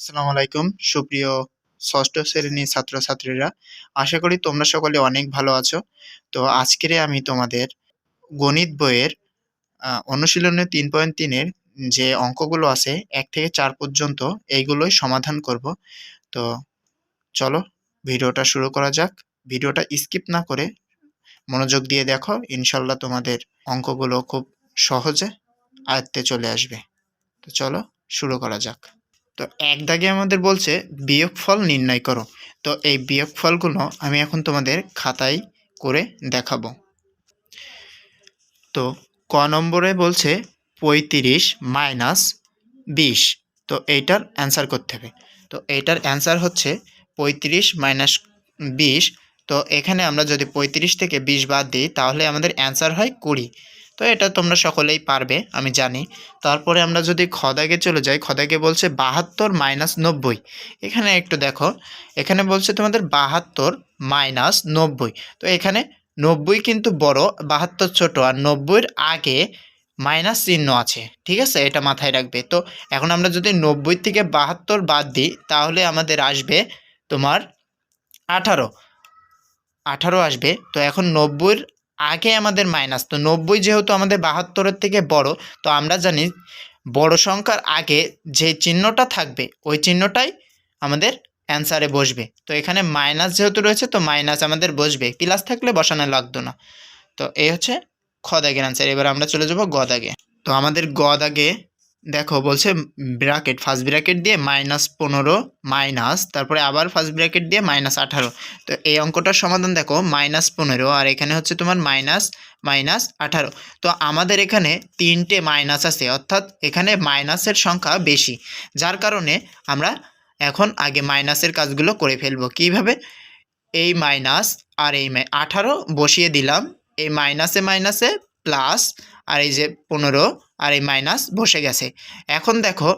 আসসালামু আলাইকুম সুপ্রিয় ষষ্ঠ শ্রেণীর ছাত্রছাত্রীরা, আশা করি তোমরা সকলে অনেক ভালো আছো। তো আজকের আমি তোমাদের গণিত বইয়ের অনুশীলনের 3.3-এর যে অঙ্কগুলো আছে 1 থেকে 4 পর্যন্ত এইগুলোই সমাধান করব। তো চলো ভিডিওটা শুরু করা যাক। ভিডিওটা স্কিপ না করে মনোযোগ দিয়ে দেখো, ইনশাল্লাহ তোমাদের অঙ্কগুলো খুব সহজে আয়ত্তে চলে আসবে। তো চলো শুরু করা যাক। তো এক দাগে আমাদের বলছে বিয়োগফল নির্ণয় করো। তো এই বিয়োগফলগুলো আমি এখন তোমাদের খাতায় করে দেখাবো। তো ক নম্বরে বলছে 35 মাইনাস 20। তো এইটার অ্যান্সার করতে হবে। তো এইটার অ্যান্সার হচ্ছে 35 মাইনাস 20। তো এখানে আমরা যদি 35 থেকে 20 বাদ দিই তাহলে আমাদের অ্যান্সার হয় 20। তো এটা তোমরা সকলেই পারবে আমি জানি। তারপরে আমরা যদি খ দাগে চলে যাই, খ দাগে বলছে 72 মাইনাস 90। এখানে একটু দেখো, এখানে বলছে তোমাদের 72 মাইনাস 90। তো এখানে 90 কিন্তু বড়, 72 ছোট, আর 90-এর আগে মাইনাস চিহ্ন আছে, ঠিক আছে, এটা মাথায় রাখবে। তো এখন আমরা যদি 90 থেকে 72 বাদ দিই তাহলে আমাদের আসবে তোমার 18 আসবে। তো এখন 90-এর আগে আমাদের মাইনাস, তো 90 যেহেতু আমাদের 72-এর থেকে বড়, তো আমরা জানি বড় সংখ্যার আগে যে চিহ্নটা থাকবে ওই চিহ্নটাই আমাদের অ্যান্সারে বসবে। তো এখানে মাইনাস যেহেতু রয়েছে তো মাইনাস আমাদের বসবে, প্লাস থাকলে বসানো লাগতো না। তো এই হচ্ছে খ দাগের অ্যান্সার। এবার আমরা চলে যাব গ দাগে। তো আমাদের গ দাগে দেখো বলছে ব্র্যাকেট, ফার্স্ট ব্র্যাকেট দিয়ে -15 মাইনাস, তারপরে আবার ফার্স্ট ব্র্যাকেট দিয়ে -18। তো এই অঙ্কটার সমাধান দেখো -15 আর এখানে হচ্ছে তোমার -18। তো আমাদের এখানে 3টে মাইনাস আছে, অর্থাৎ এখানে মাইনাসের সংখ্যা বেশি, যার কারণে আমরা এখন আগে মাইনাসের কাজগুলো করে ফেলবো। কিভাবে? এই মাইনাস আর এই 18 বসিয়ে দিলাম, এই মাইনাসে মাইনাসে প্লাস, আর এই যে 15 আর এই মাইনাস বসে গেছে। এখন দেখো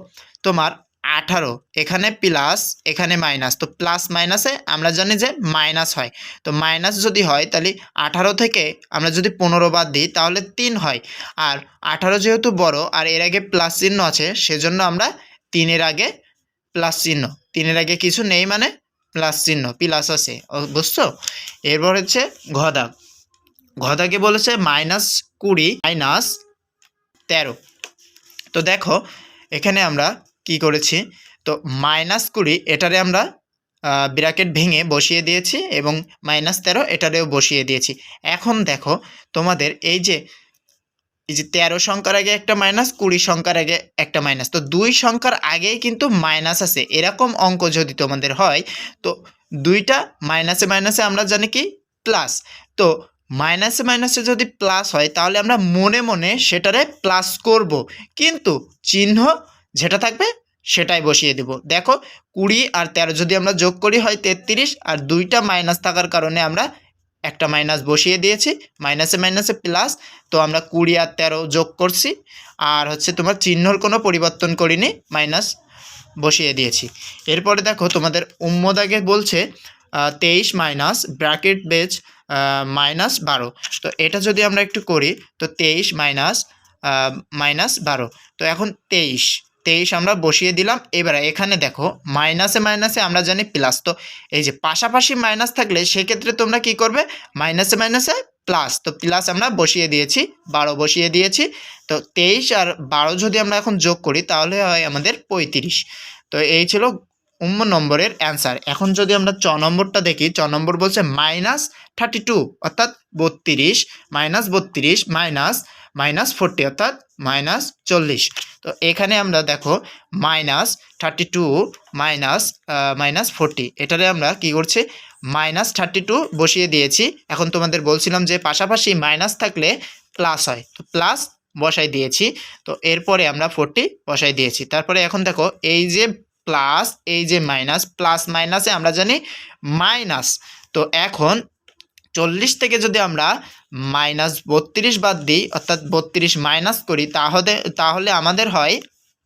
তোমার 18 এখানে প্লাস এখানে মাইনাস, তো প্লাস মাইনাসে আমরা জানি যে মাইনাস হয়। তো মাইনাস যদি হয় তাহলে 18 থেকে আমরা যদি 15 বাদ দিই তাহলে 3 হয়। আর 18 যেহেতু বড় আর এর আগে প্লাস চিহ্ন আছে, সেজন্য আমরা 3-এর আগে প্লাস চিহ্ন, 3-এর আগে কিছু নেই মানে প্লাস চিহ্ন, প্লাস আছে, বুঝছো? এরপর হচ্ছে ঘদাগ। ঘদাগে বলেছে -20 মাইনাস 13। তো দেখো এখানে আমরা কি করেছি, তো -20 এটারে আমরা ব্র্যাকেট ভেঙে বসিয়ে দিয়েছি এবং -13 এটারেও বসিয়ে দিয়েছি। এখন দেখো তোমাদের এই যে 13 সংখ্যার আগে একটা মাইনাস, 20 সংখ্যার আগে একটা মাইনাস, তো 2 সংখ্যার আগেই কিন্তু মাইনাস আছে। এরকম অঙ্ক যদি তোমাদের হয় তো দুইটা মাইনাসে মাইনাসে আমরা জানি কি প্লাস। তো মাইনাসে মাইনাসে যদি প্লাস হয় তাহলে আমরা মনে মনে সেটারে প্লাস করব, কিন্তু চিহ্ন যেটা থাকবে সেটাই বসিয়ে দেব। দেখো 20 আর 13 যদি আমরা যোগ করি হয় 33, আর দুইটা মাইনাস থাকার কারণে আমরা একটা মাইনাস বসিয়ে দিয়েছি, মাইনাসে মাইনাসে প্লাস। তো আমরা 20 আর 13 যোগ করছি, আর হচ্ছে তোমার চিহ্নর কোনো পরিবর্তন করিনি, মাইনাস বসিয়ে দিয়েছি। এরপরে দেখো তোমাদের উম্মদাগে বলছে 23 মাইনাস ব্র্যাকেট বেজ -12। তো এটা যদি আমরা একটু করি তো 23 মাইনাস -12। তো এখন 23 আমরা বসিয়ে দিলাম। এবার এখানে দেখো মাইনাসে মাইনাসে আমরা জানি প্লাস, তো এই যে পাশাপাশি মাইনাস থাকলে সেক্ষেত্রে তোমরা কি করবে, মাইনাসে মাইনাসে প্লাস, তো প্লাস আমরা বসিয়ে দিয়েছি, 12 বসিয়ে দিয়েছি। তো 23 আর 12 যদি আমরা এখন যোগ করি তাহলে হয় আমাদের 35। তো এই ছিল নম্বরের অ্যান্সার। এখন যদি আমরা চ নম্বরটা দেখি, চ নম্বর বলছে -32 অর্থাৎ 32 -32 -40 অর্থাৎ -40। তো এখানে আমরা দেখো -32 -40 এটারে আমরা কি করছি, -32 বসিয়ে দিয়েছি। এখন তোমাদের বলছিলাম যে পাশাপাশি মাইনাস থাকলে প্লাস হয়, তো প্লাস বসাই দিয়েছি। তো এরপরে আমরা 40 বসাই দিয়েছি। তারপরে এখন দেখো এই যে প্লাস এই যে মাইনাস, প্লাস মাইনাসে আমরা জানি মাইনাস। তো এখন 40 থেকে যদি আমরা -32 বাদ দিই অর্থাৎ 32 মাইনাস করি তাহলে আমাদের হয়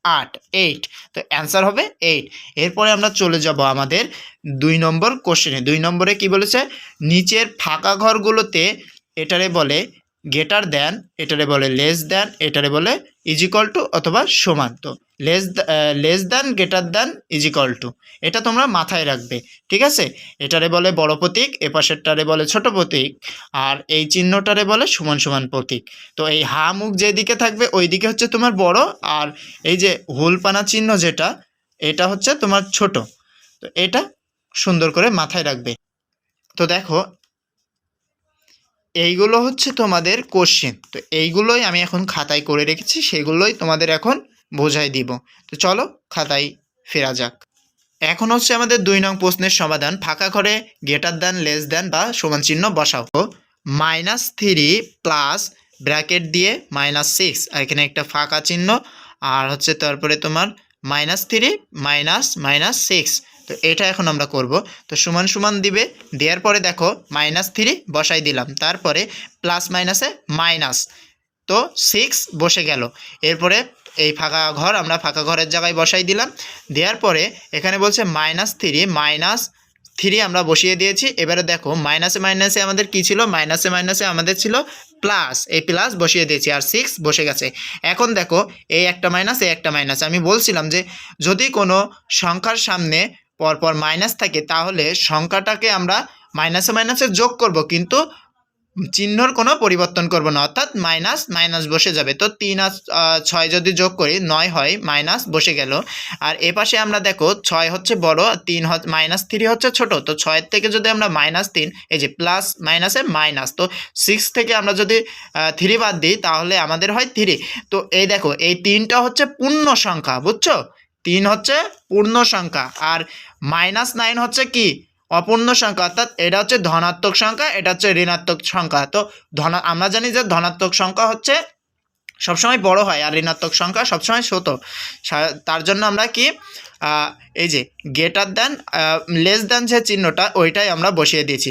8। তো অ্যান্সার হবে 8। এরপরে আমরা চলে যাব আমাদের 2 নম্বর কোশ্চেনে। 2 নম্বরে কি বলেছে, নিচের ফাঁকা ঘরগুলোতে এটারে বলে গ্রেটার দেন, এটারে বলে লেস দেন, এটারে বলে ইজ ইকুয়াল টু অথবা সমান। তো less than greater than is equal to, এটা তোমরা মাথায় রাখবে, ঠিক আছে। এটারে বলে বড় প্রতীক, এ পাশেরটারে বলে ছোট প্রতীক, আর এই চিহ্নটারে বলে সমান সমান প্রতীক। তো এই হা মুখ যেদিকে থাকবে ওই দিকে হচ্ছে তোমার বড়, আর এই যে হুলপানা চিহ্ন যেটা, এটা হচ্ছে তোমার ছোট। তো এটা সুন্দর করে মাথায় রাখবে। তো দেখো এইগুলো হচ্ছে তোমাদের কোশ্চেন, তো এইগুলোই আমি এখন খাতায় করে রেখেছি, সেগুলোই তোমাদের এখন বোঝাই দিব। তো চলো খাতায় ফেরা যাক। এখন হচ্ছে আমাদের 2 নং প্রশ্নের সমাধান। ফাঁকা ঘরে গ্রেটার দ্যান, লেস দ্যান বা সমান চিহ্ন বসাও। -3 প্লাস ব্র্যাকেট দিয়ে -6, আর এখানে একটা ফাঁকা চিহ্ন, আর হচ্ছে তারপরে তোমার -3 -6। তো এটা এখন আমরা করব। তো সমান সমান দিবে, দেওয়ার পরে দেখো -3 বসাই দিলাম, তারপরে প্লাস মাইনাসে মাইনাস, তো 6 বসে গেল। এরপরে এই ফাঁকা ঘর আমরা ফাঁকা ঘরের জায়গায় বসাই দিলাম, দেওয়ার পরে এখানে বলছে -3 আমরা বসিয়ে দিয়েছি। এবারে দেখো মাইনাসে মাইনাসে আমাদের কি ছিল, মাইনাসে মাইনাসে আমাদের ছিল প্লাস, এই প্লাস বসিয়ে দিয়েছি, আর 6 বসে গেছে। এখন দেখো এই একটা মাইনাস, এই একটা মাইনাস, আমি বলছিলাম যে যদি কোনো সংখ্যার সামনে পরপর মাইনাস থাকে তাহলে সংখ্যাটাকে আমরা মাইনাসে মাইনাসে যোগ করব, কিন্তু চিহ্নর কোনো পরিবর্তন করব না, অর্থাৎ মাইনাস মাইনাস বসে যাবে। তো 3 আর 6 যদি যোগ করি 9 হয়, মাইনাস বসে গেল। আর এপাশে আমরা দেখো 6 হচ্ছে বড়, 3 -3 হচ্ছে ছোট। তো 6 থেকে যদি আমরা -3, এই যে প্লাস মাইনাসে মাইনাস, তো 6 থেকে আমরা যদি 3 বাদ দিই তাহলে আমাদের হয় 3। তো এই দেখো এই 3টা হচ্ছে পূর্ণ সংখ্যা, বুঝছো? 3 হচ্ছে পূর্ণ সংখ্যা, আর -9 হচ্ছে কি অপূর্ণ সংখ্যা, অর্থাৎ এটা হচ্ছে ধনাত্মক সংখ্যা, এটা হচ্ছে ঋণাত্মক সংখ্যা। তো আমরা জানি যে ধনাত্মক সংখ্যা হচ্ছে সবসময় বড় হয়, আর ঋণাত্মক সংখ্যা সবসময় ছোট। তার জন্য আমরা কি এই যে গ্রেটার দ্যান লেস দ্যান যে চিহ্নটা ওইটাই আমরা বসিয়ে দিয়েছি,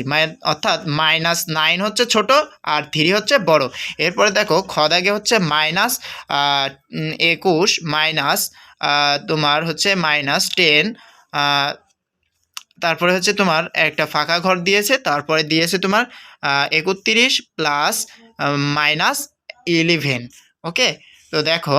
অর্থাৎ -9 হচ্ছে ছোট আর 3 হচ্ছে বড়। এরপরে দেখো খ দাগে হচ্ছে -21 মাইনাস তোমার হচ্ছে -10, তারপরে হচ্ছে তোমার একটা ফাঁকা ঘর দিয়েছে, তারপরে দিয়েছে তোমার 31 প্লাস -11। ওকে, তো দেখো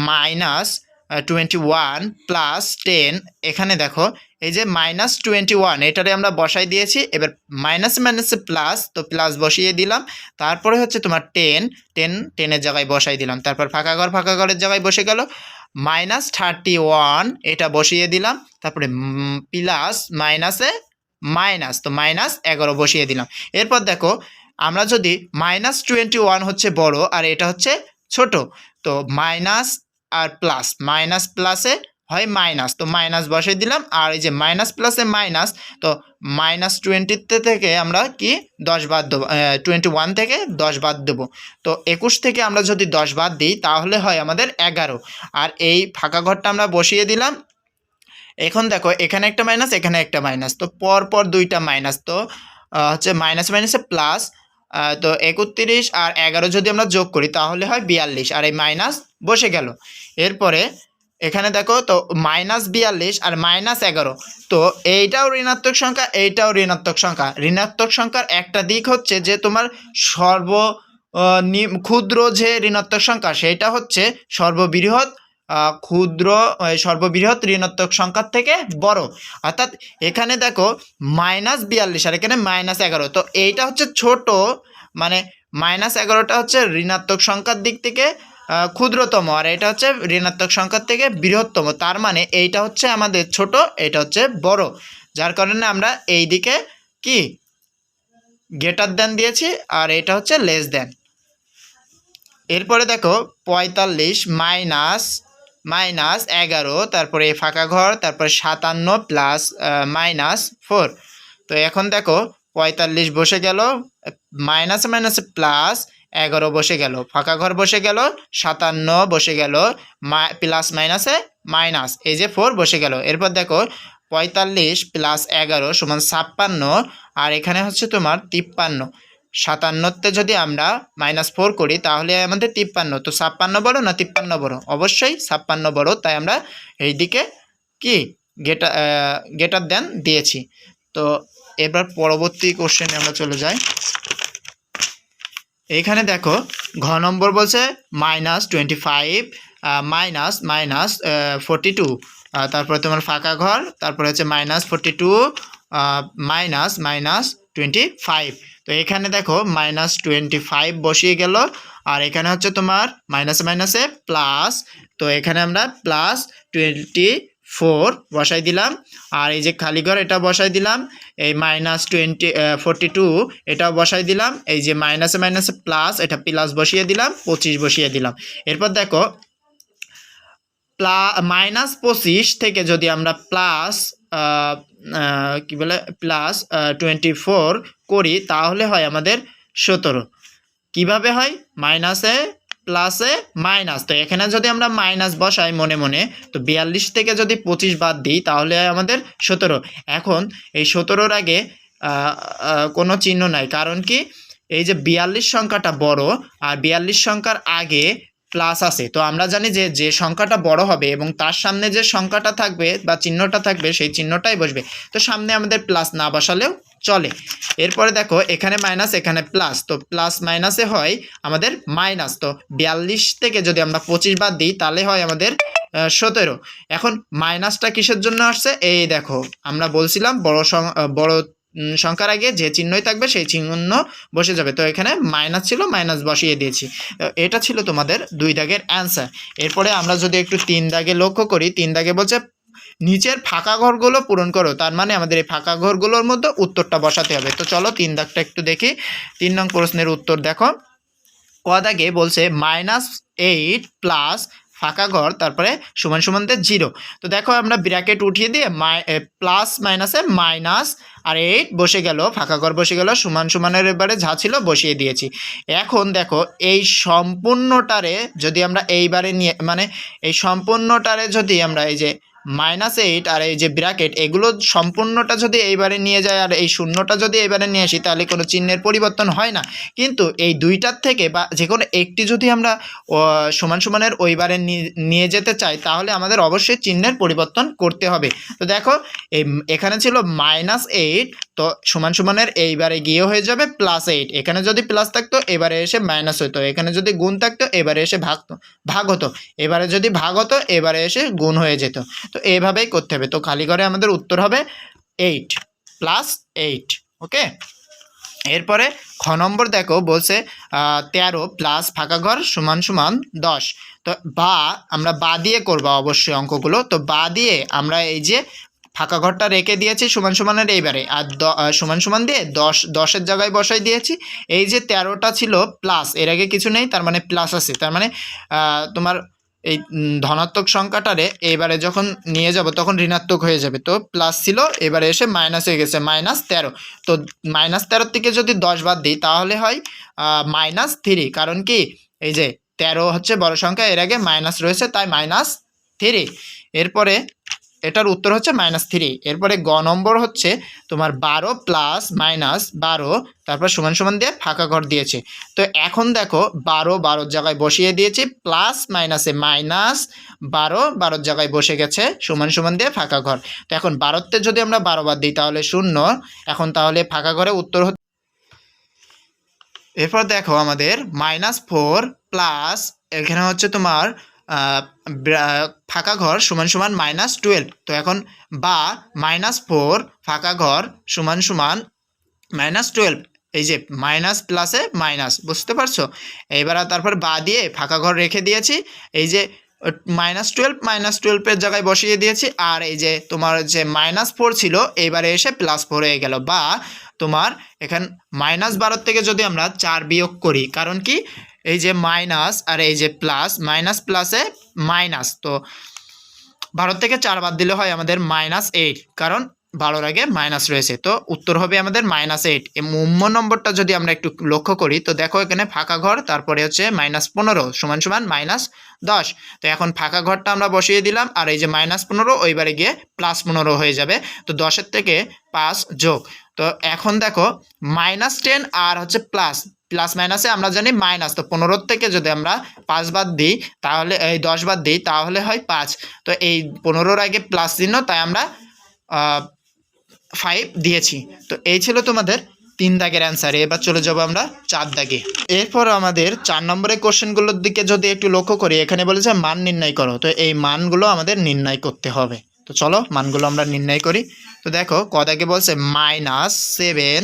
-21 প্লাস 10, এখানে দেখো এই যে -21 এটারে আমরা বসাই দিয়েছি। এবার মাইনাস মাইনাসে প্লাস, তো প্লাস বসিয়ে দিলাম, তারপরে হচ্ছে তোমার 10 জায়গায় বসাই দিলাম, তারপর ফাঁকা ঘরের জায়গায় বসে গেল। -31 এটা বসিয়ে দিলাম, তারপরে প্লাস মাইনাসে মাইনাস, তো -11 বসিয়ে দিলাম। এরপর দেখো আমরা যদি -21 হচ্ছে বড় আর এটা হচ্ছে ছোট, তো মাইনাস আর প্লাস, মাইনাস প্লাসে হয় মাইনাস, তো মাইনাস বসিয়ে দিলাম। আর এই যে মাইনাস প্লাসে মাইনাস, তো -20 থেকে আমরা কি 10 বাদ দেবো, 21 থেকে 10 বাদ দেবো। তো 21 থেকে আমরা যদি 10 বাদ দিই তাহলে হয় আমাদের 11, আর এই ফাঁকা ঘরটা আমরা বসিয়ে দিলাম। এখন দেখো এখানে একটা মাইনাস, এখানে একটা মাইনাস, তো পরপর দুইটা মাইনাস, তো হচ্ছে মাইনাস মাইনাসে প্লাস, তো 31 আর 11 যদি আমরা যোগ করি তাহলে হয় 42, আর এই মাইনাস বসে গেল। এরপরে এখানে দেখো তো -42 আর -11, তো এইটাও ঋণাত্মক সংখ্যা, এইটাও ঋণাত্মক সংখ্যা। ঋণাত্মক সংখ্যার একটা দিক হচ্ছে যে তোমার ক্ষুদ্র যে ঋণাত্মক সংখ্যা সেটা হচ্ছে সর্ববৃহৎ ঋণাত্মক সংখ্যার থেকে বড়, অর্থাৎ এখানে দেখো -42 আর এখানে -11, তো এইটা হচ্ছে ছোট, মানে -11টা হচ্ছে ঋণাত্মক সংখ্যার দিক থেকে ক্ষুদ্রতম, আর এটা হচ্ছে ঋণাত্মক সংখ্যার থেকে বৃহত্তম। তার মানে এইটা হচ্ছে আমাদের ছোট, এটা হচ্ছে বড়, যার কারণে আমরা এই দিকে কি গ্রেটার দ্যান দিয়েছি, আর এটা হচ্ছে লেস দ্যান। এরপরে দেখো 45 -11, তারপরে ফাঁকা ঘর, তারপরে 57 প্লাস -4। তো এখন দেখো 45 বসে গেল, মাইনাসে মাইনাসে প্লাস 11 বসে গেল, ফাঁকা ঘর বসে গেল, 57 বসে গেল, প্লাস মাইনাসে মাইনাস, এই যে 4 বসে গেল। এরপর দেখো 45 প্লাস 11 সমান 56, আর এখানে হচ্ছে তোমার 53। 57তে যদি আমরা -4 করি তাহলে আমাদের 53, তো 56 বড় না 53 বড়? অবশ্যই 56 বড়, তাই আমরা এই দিকে কি গ্রেটার দ্যান দিয়েছি। তো এবার পরবর্তী কোশ্চেনে আমরা চলে যাই। এইখানে দেখো ঘ নম্বর বলছে -25 -42, তারপরে তোমার ফাঁকা ঘর, তারপরে হচ্ছে -42 -25। তো এখানে দেখো -25 বসিয়ে গেল, আর এখানে হচ্ছে তোমার মাইনাসে মাইনাসে প্লাস, তো এখানে আমরা +24 বসাই দিলাম, আর এই যে খালি ঘর এটা বসাই দিলাম, এই -42 এটাও বসাই দিলাম, এই যে মাইনাসে মাইনাসে প্লাস, এটা প্লাস বসিয়ে দিলাম, 25 বসিয়ে দিলাম। এরপর দেখো -25 থেকে যদি আমরা প্লাস কি বলে +24 করি তাহলে হয় আমাদের 17। কিভাবে হয়? মাইনাসে প্লাসে মাইনাস, তো এখানে যদি আমরা মাইনাস বসাই মনে মনে, তো 42 থেকে যদি 25 বাদ দিই তাহলে হয় আমাদের 17। এখন এই 17-র আগে কোনো চিহ্ন নাই, কারণ কি এই যে 42 সংখ্যাটা বড়, আর 42 সংখ্যার আগে প্লাস আছে, তো আমরা জানি যে যে সংখ্যাটা বড় হবে এবং তার সামনে যে সংখ্যাটা থাকবে বা চিহ্নটা থাকবে সেই চিহ্নটাই বসবে, তো সামনে আমাদের প্লাস না বসালেও চলে। এরপরে দেখো এখানে মাইনাস এখানে প্লাস, তো প্লাস মাইনাসে হয় আমাদের মাইনাস, তো 42 থেকে যদি আমরা 25 বাদ দিই তাহলে হয় আমাদের 17। এখন মাইনাসটা কিসের জন্য আসছে? এই দেখো আমরা বলছিলাম বড় সংখ্যার আগে যে চিহ্নই থাকবে সেই চিহ্ন বসে যাবে, তো এখানে মাইনাস ছিল, মাইনাস বসিয়ে দিয়েছি। এটা ছিল তোমাদের 2 দাগের অ্যান্সার। এরপরে আমরা যদি একটু 3 দাগে লক্ষ্য করি, 3 দাগে বলছে নিচের ফাঁকা ঘরগুলো পূরণ করো, তার মানে আমাদের এই ফাঁকা ঘরগুলোর মধ্যে উত্তরটা বসাতে হবে। তো চলো 3 দাগটা একটু দেখি। 3 নং প্রশ্নের উত্তর দেখো, ক দাগে বলছে -8 প্লাস ফাঁকা ঘর তারপরে সমান সমান দিয়ে 0। তো দেখো আমরা ব্র্যাকেট উঠিয়ে দিয়ে প্লাস মাইনাসে মাইনাস আর 8 বসে গেল, ফাঁকা ঘর বসে গেল, সমান সমানের এবারে যা ছিল বসিয়ে দিয়েছি। এখন দেখো এই সম্পূর্ণটারে যদি আমরা এইবারে নিয়ে মানে এই সম্পূর্ণটারে যদি আমরা এই যে -8 আর এই যে ব্র্যাকেট এগুলো সম্পূর্ণটা যদি এইবারে নিয়ে যায় আর এই শূন্যটা যদি এইবারে নিয়ে আসি তাহলে কোনো চিহ্নের পরিবর্তন হয় না, কিন্তু এই দুইটার থেকে বা যে কোনো একটি যদি আমরা সমান সমানের ওইবারে নিয়ে যেতে চাই তাহলে আমাদের অবশ্যই চিহ্নের পরিবর্তন করতে হবে। তো দেখো এখানে ছিল -8, তো সমান সমানের এইবারে গিয়ে হয়ে যাবে +8, এখানে যদি প্লাস থাকতো এবারে এসে মাইনাস হতো, এখানে যদি গুণ থাকতো এবারে এসে ভাগ হতো, এবারে যদি ভাগ হতো এবারে এসে গুণ হয়ে যেত। তো এইভাবেই করতে হবে। তো খালি ঘরে আমাদের উত্তর হবে 8 +8। ওকে, এরপরে খ নম্বর দেখো বলছে 13 প্লাস ফাঁকা ঘর সমান সমান 10। তো বা আমরা বা দিয়ে করবো অবশ্যই অঙ্কগুলো, তো বা দিয়ে আমরা এই যে ফাঁকা ঘরটা রেখে দিয়েছি সমান সমানের এইবারে, আর সমান সমান দিয়ে 10-10-এর জায়গায় বসাই দিয়েছি। এই যে 13টা ছিল প্লাস, এর আগে কিছু নেই, তার মানে প্লাস আছে, তার মানে তোমার এই ধনাত্মক সংখ্যাটারে এবারে যখন নিয়ে যাব তখন ঋণাত্মক হয়ে যাবে, তো প্লাস ছিল এবারে এসে মাইনাস হয়ে গেছে -13। তো -13 থেকে যদি 10 বাদ দিই তাহলে হয় -3, কারণ কি এই যে 13 হচ্ছে বড় সংখ্যা, এর আগে মাইনাস রয়েছে তাই -3। এরপরে এটার উত্তর হচ্ছে -3। এরপরে গ নম্বর হচ্ছে তোমার 12 প্লাস -12 তারপর সমান সমান দিয়ে ফাঁকা ঘর দিয়েছে। তো এখন দেখো 12-12 জায়গায় বসিয়ে দিয়েছি, প্লাস মাইনাসে মাইনাস, 12-12 জায়গায় বসে গেছে, সমান সমান দিয়ে ফাঁকা ঘর। তো এখন 12তে যদি আমরা 12 বাদ দিই তাহলে 0, এখন তাহলে ফাঁকা ঘরে উত্তর হচ্ছে। এরপর দেখো আমাদের -4 প্লাস এখানে হচ্ছে তোমার ফাঁকা ঘর সমান সমান -12। তো এখন বা -4 ফাঁকা ঘর সমান সমান -12, এই যে মাইনাস প্লাসে মাইনাস, বুঝতে পারছো? এবার তারপর বা দিয়ে ফাঁকা ঘর রেখে দিয়েছি, এই যে -12 জায়গায় বসিয়ে দিয়েছি, আর এই যে তোমার যে -4 ছিল এবারে এসে +4 হয়ে গেল, বা তোমার এখান -12 থেকে যদি আমরা 4 বিয়োগ করি, কারণ কি এই যে মাইনাস আর এই যে প্লাস, মাইনাস প্লাসে মাইনাস, তো 12 থেকে 4 বাদ দিলে হয় আমাদের -8, কারণ 12-র আগে মাইনাস রয়েছে, তো উত্তর হবে আমাদের -8। এই মুম্য নম্বরটা যদি আমরা একটু লক্ষ্য করি তো দেখো এখানে ফাঁকা ঘর তারপরে হচ্ছে -15 সমান সমান -10। তো এখন ফাঁকা ঘরটা আমরা বসিয়ে দিলাম, আর এই যে -15 ওইবারে গিয়ে +15 হয়ে যাবে, তো 10-এর থেকে 5 যোগ। তো এখন দেখো -10 আর হচ্ছে প্লাস মাইনাসে আমরা জানি মাইনাস, তো 15 থেকে যদি আমরা 5 বাদ দিই তাহলে এই 10 বাদ দিই তাহলে হয় 5। তো এই 15-র আগে প্লাস চিহ্ন তাই আমরা 5 দিয়েছি। তো এই ছিল তোমাদের 3 দাগের অ্যান্সার। এবার চলে যাব আমরা 4 দাগে। এরপর আমাদের 4 নম্বরের কোশ্চেনগুলোর দিকে যদি একটু লক্ষ্য করি, এখানে বলেছে মান নির্ণয় করো। তো এই মানগুলো আমাদের নির্ণয় করতে হবে। তো চলো মানগুলো আমরা নির্ণয় করি। তো দেখো ক দাগে বলছে -7,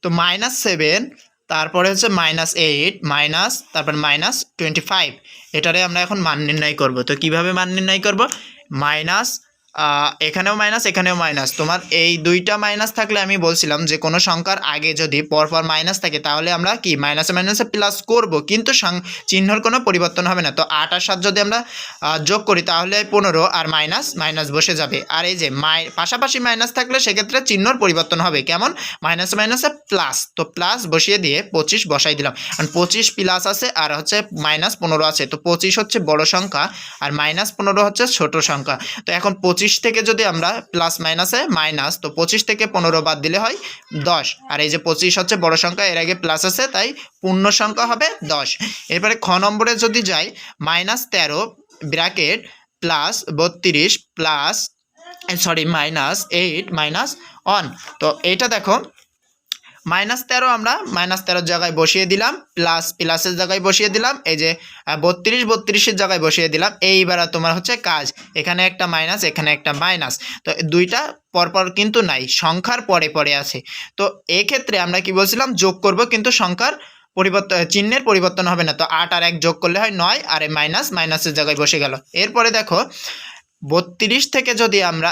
তো -7, তারপরে হচ্ছে -8 মাইনাস, তারপর -25, এটারে আমরা এখন মান নির্ণয় করব। তো কিভাবে মান নির্ণয় করব? মাইনাস, এখানেও মাইনাস, এখানেও মাইনাস। তোমার এই দুইটা মাইনাস থাকলে আমি বলছিলাম যে কোনো সংখ্যার আগে যদি পরপর মাইনাস থাকে তাহলে আমরা কি মাইনাসে মাইনাসে প্লাস করব, কিন্তু চিহ্নর কোনো পরিবর্তন হবে না। তো 8 আর 7 যদি আমরা যোগ করি তাহলে 15 আর মাইনাস মাইনাস বসে যাবে। আর এই যে পাশাপাশি মাইনাস থাকলে সেক্ষেত্রে চিহ্নর পরিবর্তন হবে, কেমন? মাইনাসে মাইনাসে প্লাস। তো প্লাস বসিয়ে দিয়ে 25 বসাই দিলাম, কারণ 25 প্লাস আছে আর হচ্ছে -15 আছে। তো 25 হচ্ছে বড় সংখ্যা আর -15 হচ্ছে ছোট সংখ্যা। তো এখন 25 থেকে যদি আমরা প্লাস মাইনাসে মাইনাস, তো 25 থেকে 15 বাদ দিলে হয় 10। আর এই যে 25 হচ্ছে বড় সংখ্যা, এর আগে প্লাস আছে তাই পূর্ণ সংখ্যা হবে 10। এরপরে খ নম্বরে যদি যাই, -13 ব্র্যাকেট প্লাস 32 প্লাস -8 -1। তো এইটা দেখো -13 আমরা -13 জায়গায় বসিয়ে দিলাম, প্লাস প্লাসের জায়গায় বসিয়ে দিলাম, এই যে 32 জায়গায় বসিয়ে দিলাম। এইবার তোমার হচ্ছে কাজ, এখানে একটা মাইনাস, এখানে একটা মাইনাস। তো দুইটা পরপর কিন্তু নাই, সংখ্যার পরে পরে আছে। তো এক্ষেত্রে আমরা কি বলছিলাম, যোগ করব কিন্তু সংখ্যার পরিবর্তন, চিহ্নের পরিবর্তন হবে না। তো 8 আর 1 যোগ করলে হয় 9, আর এই মাইনাসের জায়গায় বসে গেল। এরপরে দেখো 32 থেকে যদি আমরা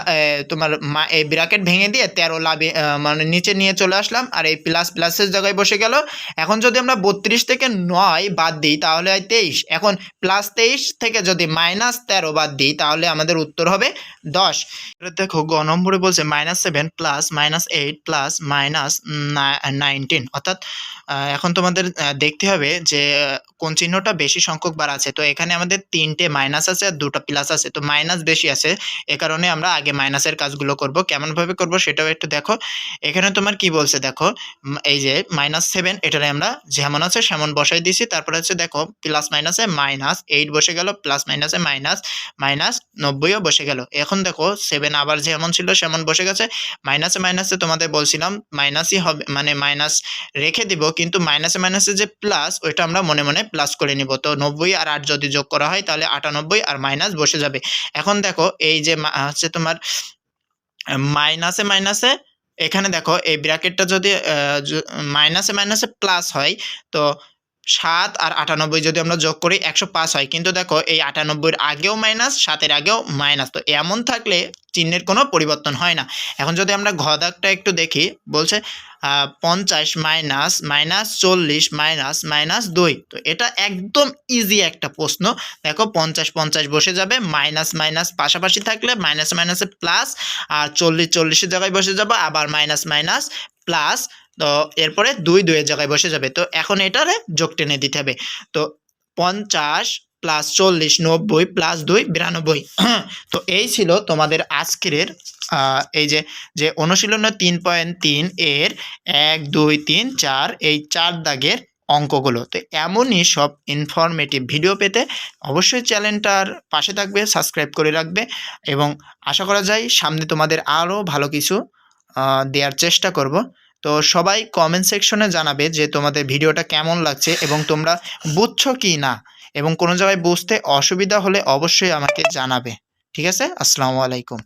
তোমার এই ব্র্যাকেট ভেঙে দিয়ে 13 লাভে মানে নিচে নিয়ে চলে আসলাম, আর এই প্লাসের জায়গায় বসে গেল। এখন যদি আমরা 32 থেকে 9 বাদ দিই তাহলে হয় 23। এখন +23 থেকে যদি -13 বাদ দিই তাহলে আমাদের উত্তর হবে 10। দেখো গ নম্বরে বলছে -7 প্লাস -8 প্লাস -19, অর্থাৎ এখন তোমাদের দেখতে হবে যে কোন চিহ্নটা বেশি সংখ্যক বার আছে। তো এখানে আমাদের 3টে মাইনাস আছে আর 2টা প্লাস আছে, তো মাইনাস বেশি আছে, এ কারণে আমরা আগে মাইনাসের কাজগুলো করব। কেমনভাবে করব সেটাও একটু দেখো। এখানে তোমার কি বলছে দেখো, এই যে -7 এটারে আমরা যেমন আছে সেমন বসাই দিছি। তারপরে হচ্ছে দেখো প্লাস মাইনাসে -8 বসে গেল, প্লাস মাইনাসে -90ও বসে গেল। এখন দেখো 7 আবার যেমন ছিল সেমন বসে গেছে। মাইনাসে তোমাদের বলছিলাম মাইনাসই হবে, মানে মাইনাস রেখে দিব, কিন্তু মাইনাসে যে প্লাস ওইটা আমরা মনে মনে প্লাস করে নিব। তো 90 আর 8 যদি যোগ করা হয় তাহলে 98 আর মাইনাস বসে যাবে। এখন দেখো এই যে হচ্ছে তোমার মাইনাসে এখানে দেখো এই ব্র্যাকেটটা যদি মাইনাসে প্লাস হয়, তো 7 আর 98 যদি আমরা যোগ করি 105 হয়। কিন্তু দেখো এই 98-এর আগেও মাইনাস, 7-এর আগেও মাইনাস। তো এমন থাকলে চিহ্নের কোনো পরিবর্তন হয় না। এখন যদি আমরা ঘ দাগটা একটু দেখি, বলছে 50 -40 -2। তো এটা একদম ইজি একটা প্রশ্ন। দেখো 50 বসে যাবে, মাইনাস পাশাপাশি থাকলে মাইনাসে প্লাস, আর 40 জায়গায় বসে যাবে, আবার মাইনাস প্লাস। তো এরপরে 2 এর জায়গায় বসে যাবে। তো এখন এটারে যোগ টেনে দিতে হবে। তো 50 + 40 90 + 2 92। তো এই ছিল তোমাদের আজকের এই যে অনুশীলন 3.3 এর 1 2 3 4 এই 4 দাগের অঙ্কগুলো। তো এমনই সব ইনফরমেটিভ ভিডিও পেতে অবশ্যই চ্যানেলটার পাশে থাকবে, সাবস্ক্রাইব করে রাখবে, এবং আশা করা যায় সামনে তোমাদের আরও ভালো কিছু দেওয়ার চেষ্টা করব। তো সবাই কমেন্ট সেকশনে জানাবে যে তোমাদের ভিডিওটা কেমন লাগছে এবং তোমরা বুঝছো কি না, এবং কোনো জায়গায় বুঝতে অসুবিধা হলে অবশ্যই আমাকে জানাবে। ঠিক আছে? আসসালামু আলাইকুম।